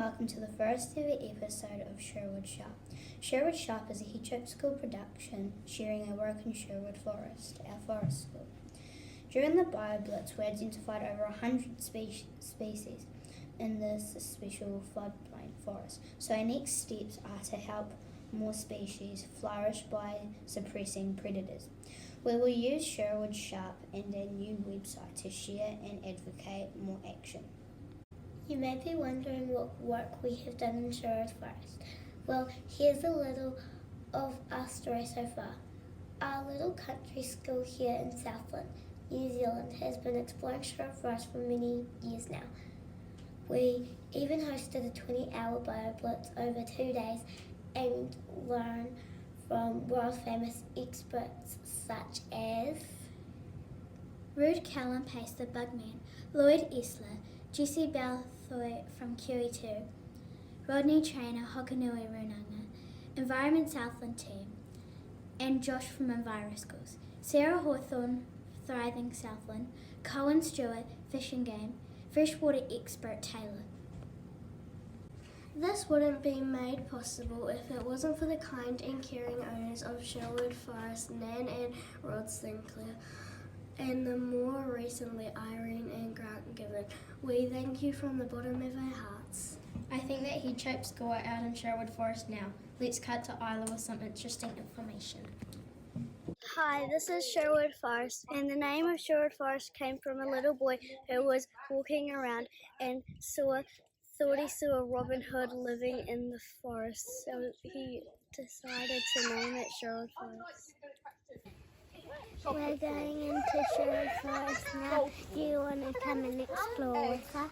welcome to the first ever episode of Sherwood Sharp. Sherwood Sharp is a hedgehog school production sharing our work in Sherwood Forest, our forest school. During the BioBlitz, we identified over 100 species in this special floodplain forest. So our next steps are to help more species flourish by suppressing predators. We will use Sherwood Sharp and our new website to share and advocate more action. You may be wondering what work we have done in Sherwood Forest. Well, here's a little of our story so far. Our little country school here in Southland, New Zealand, has been exploring Sherwood Forest for many years now. We even hosted a 20-hour BioBlitz over 2 days and learned from world-famous experts such as Rude Callan Pace the Bugman, Lloyd Esler, Jesse Balthoy from QE2, Rodney Trainer, Hokanui Runanga, Environment Southland team, and Josh from Enviro Schools, Sarah Hawthorne, Thriving Southland, Cohen Stewart, Fish and Game, freshwater expert Taylor. This wouldn't be made possible if it wasn't for the kind and caring owners of Sherwood Forest, Nan and Rod Sinclair, and the more recently Irene and Grant Given. We thank you from the bottom of our hearts. I think that hedgehogs go out in Sherwood Forest now. Let's cut to Isla with some interesting information. Hi, this is Sherwood Forest, and the name of Sherwood Forest came from a little boy who was walking around and thought he saw Robin Hood living in the forest, so he decided to name it Sherwood Forest. We're going into Sherwood Forest now. Do you want to come and explore with us?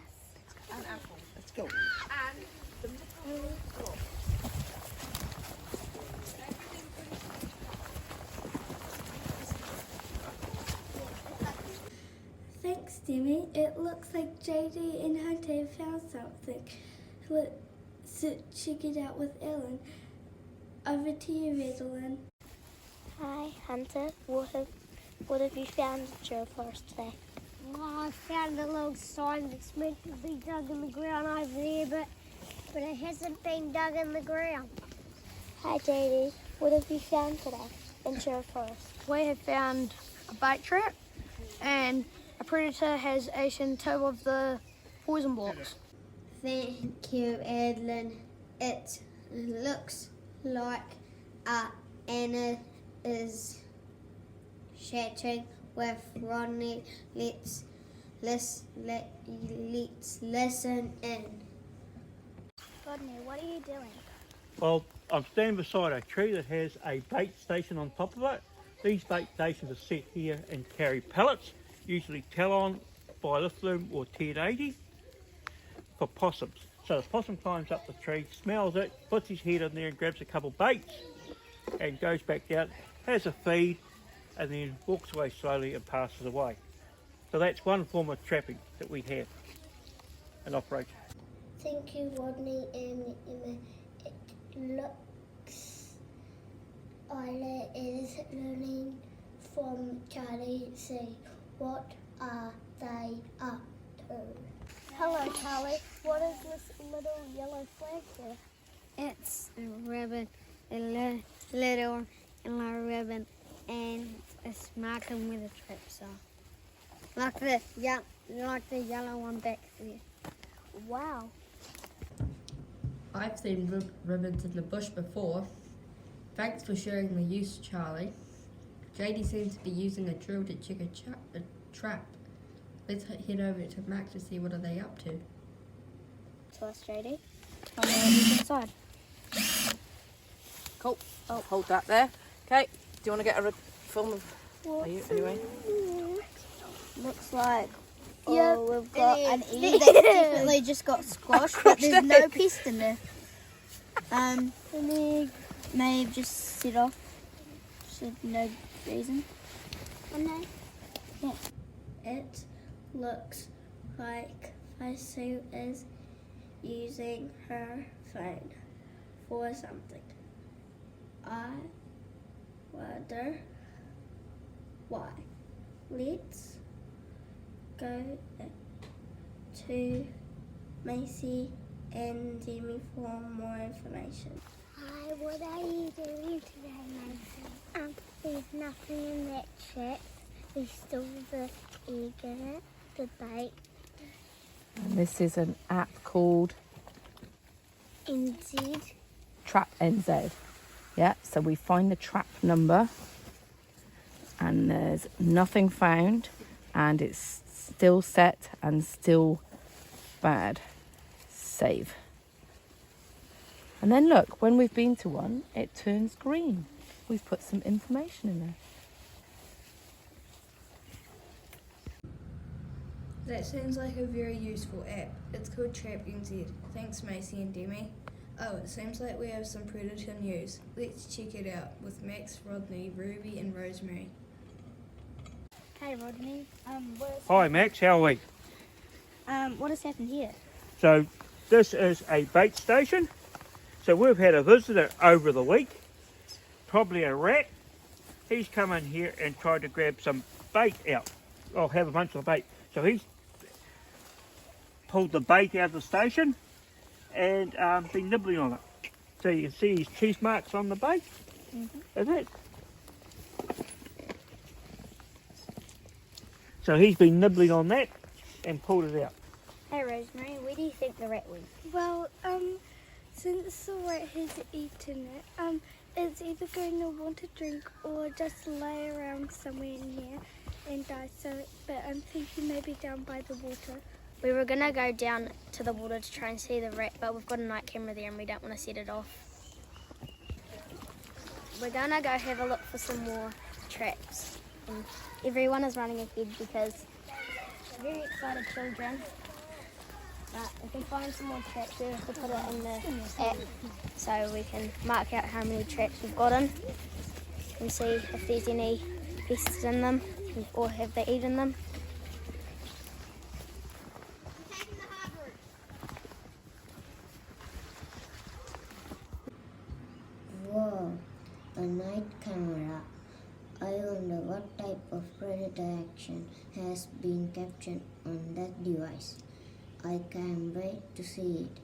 Let's go. Thanks, Demi. It looks like JD and Hunter have found something. Let's check it out with Ellen. Over to you, Rosalind. Hi, Hunter. What have you found in Sherwood Forest today? Oh, I found a little sign that's meant to be dug in the ground over there, but it hasn't been dug in the ground. Hi, JD. What have you found today in Sherwood Forest? We have found a bait trap, and a predator has eaten 2 of the poison blocks. Thank you, Edlin. It looks like Anna is chatting with Rodney. Let's listen in. Rodney, what are you doing? Well, I'm standing beside a tree that has a bait station on top of it. These bait stations are set here and carry pellets, usually Talon, Bilithloom or 1080 for possums. So the possum climbs up the tree, smells it, puts his head in there and grabs a couple baits and goes back out, has a feed and then walks away slowly and passes away. So that's one form of trapping that we have in operation. Thank you, Rodney and Emma. It looks Isla is learning from Charlie C. What are they up to? Hello, Charlie. What is this little yellow flag there? It's a ribbon, a little yellow ribbon, and it's marking where the traps are. Like the yellow one back there. Wow. I've seen ribbons in the bush before. Thanks for sharing the use, Charlie. JD seems to be using a drill to check a trap. Let's head over to Max to see what are they up to. To us, JD. Tell me what's inside. Cool. Oh, hold that there. Okay. Do you want to get a film of you anyway? Looks like Yeah, we've got an egg that's definitely just got squashed, but there's no pest in there. An egg may have just set off, for no reason. Yeah. It looks like Faisal is using her phone for something. I wonder why. Let's go to Macy and Demi for more information. Hi, what are you doing today, Mason? There's nothing in that trap. There's still the egg in it, the bait. And this is an app called NZ. Trap NZ. Yeah, so we find the trap number and there's nothing found and it's still set and still bad. Save. And then look, when we've been to one, it turns green. We've put some information in there. That sounds like a very useful app. It's called Trap NZ. Thanks, Macy and Demi. Oh, it seems like we have some predator news. Let's check it out with Max, Rodney, Ruby and Rosemary. Hey Rodney, Hi Max, how are we? what has happened here? So this is a bait station. So we've had a visitor over the week, probably a rat. He's come in here and tried to grab some bait out. Oh, have a bunch of bait. So he's pulled the bait out of the station and been nibbling on it. So you can see his teeth marks on the bait. That's it. So he's been nibbling on that and pulled it out. Hey Rosemary, where do you think the rat went? Well, since the rat has eaten it, it's either going to want a drink or just lay around somewhere in here and die. But I'm thinking maybe down by the water. We were going to go down to the water to try and see the rat, but we've got a night camera there and we don't want to set it off. We're going to go have a look for some more traps. And everyone is running ahead because very excited children. But if we find some more traps, we have to put it in the app so we can mark out how many traps we've got in and see if there's any pests in them or have they eaten them. Whoa, a night camera. I wonder what type of predator action has been captured on that device. I can't wait to see it.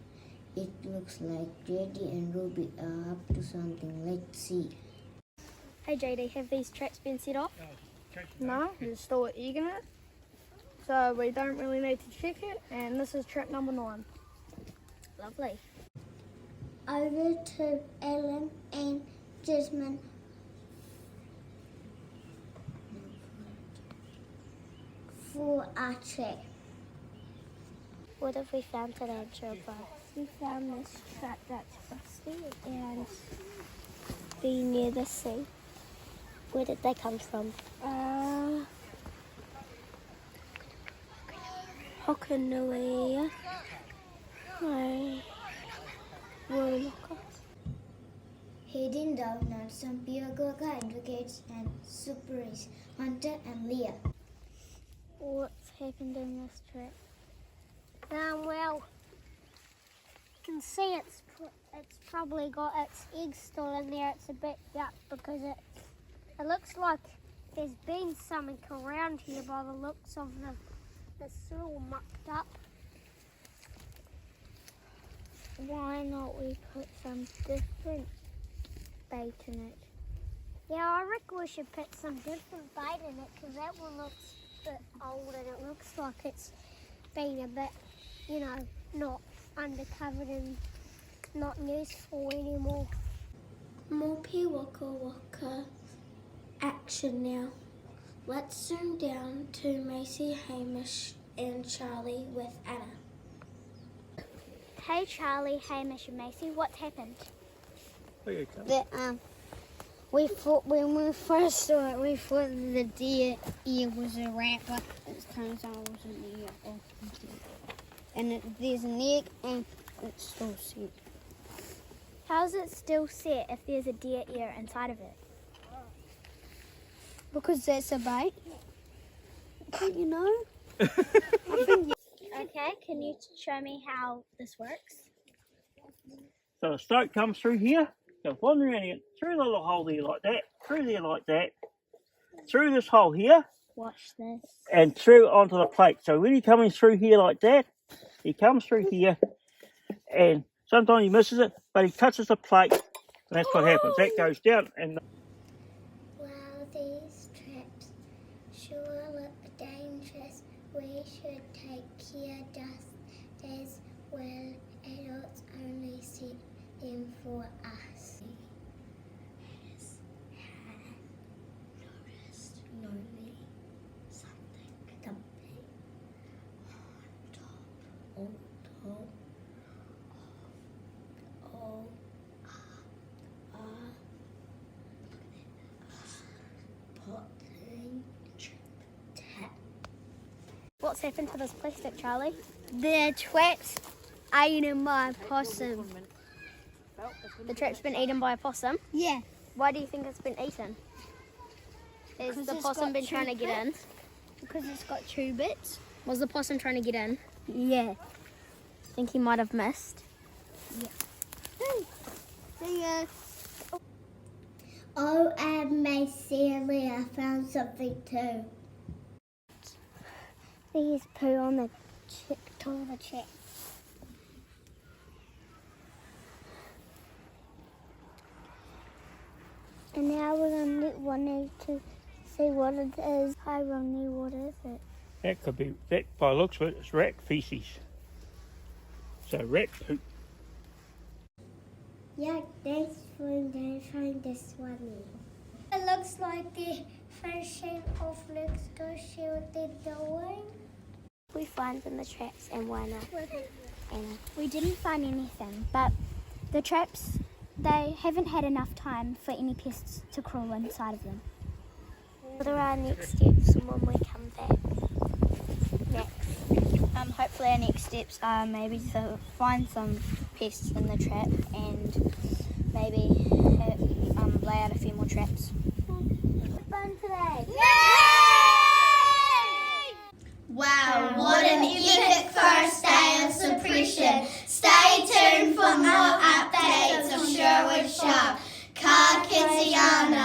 It looks like JD and Ruby are up to something. Let's see. Hey JD, have these traps been set off? No, there's still an egg in it. So we don't really need to check it. And this is trap number 9. Lovely. Over to Ellen and Jasmine. For our trap. What have we found today, Sherwood? We found this trap that's rusty and be near the sea. Where did they come from? Hokanui. Heading down are some pure Gurkha advocates and Superis, Hunter and Leah. What's happened in this trap? Well, you can see it's probably got its eggs still in there. It's a bit yuck because it looks like there's been something around here by the looks of it's all mucked up. Why not we put some different bait in it? Yeah, I reckon we should put some different bait in it because that one looks a bit old and it looks like it's been a bit, not undercovered and not useful anymore. Mopi Waka Waka action now. Let's zoom down to Macy, Hamish and Charlie with Anna. Hey Charlie, Hamish and Macy, what's happened? We thought when we first saw it, we thought the deer ear was a rat, but it turns out it wasn't the ear. And there's an egg and it's still set. How's it still set if there's a deer ear inside of it? Because that's a bait. You know? Okay, can you show me how this works? So the stoke comes through here, goes wandering around here, through the little hole there like that, through there like that, through this hole here, Watch this. and through onto the plate. So when he comes through here like that, he comes through here and sometimes he misses it, but he touches the plate, and that's what happens. That goes down, and Wow, these traps sure look dangerous. We should take care just as well. Adults only set them for us. Has noticed something dumping on top of potting tap. What's happened to this plastic, Charlie? The trap's eaten by a possum. The trap's been eaten by a possum. Yeah. Why do you think it's been eaten? Has Because the it's possum got been trying to two get in? Because it's got 2 bits. Was the possum trying to get in? Yeah. Think he might have missed. See ya. Oh, and my Sally, I found something too. There's poo on the top of the trap. And now we're going to need to see what it is. Hi, Romney, what is it? that could be, that by the looks of it, it's rat feces. So rat poop. Yeah, thanks for identifying this one. It looks like they're finishing off. Let's go see what they're doing. We find in the traps and why not? And we didn't find anything, but the traps, they haven't had enough time for any pests to crawl inside of them. What are our next steps when we come back? Next. Hopefully our next steps are maybe to find some pests in the trap and maybe lay out a few more traps. Fun today. Wow, what an epic first day of suppression. Stay tuned for more updates of Sherwood Shop. Ka kite ana.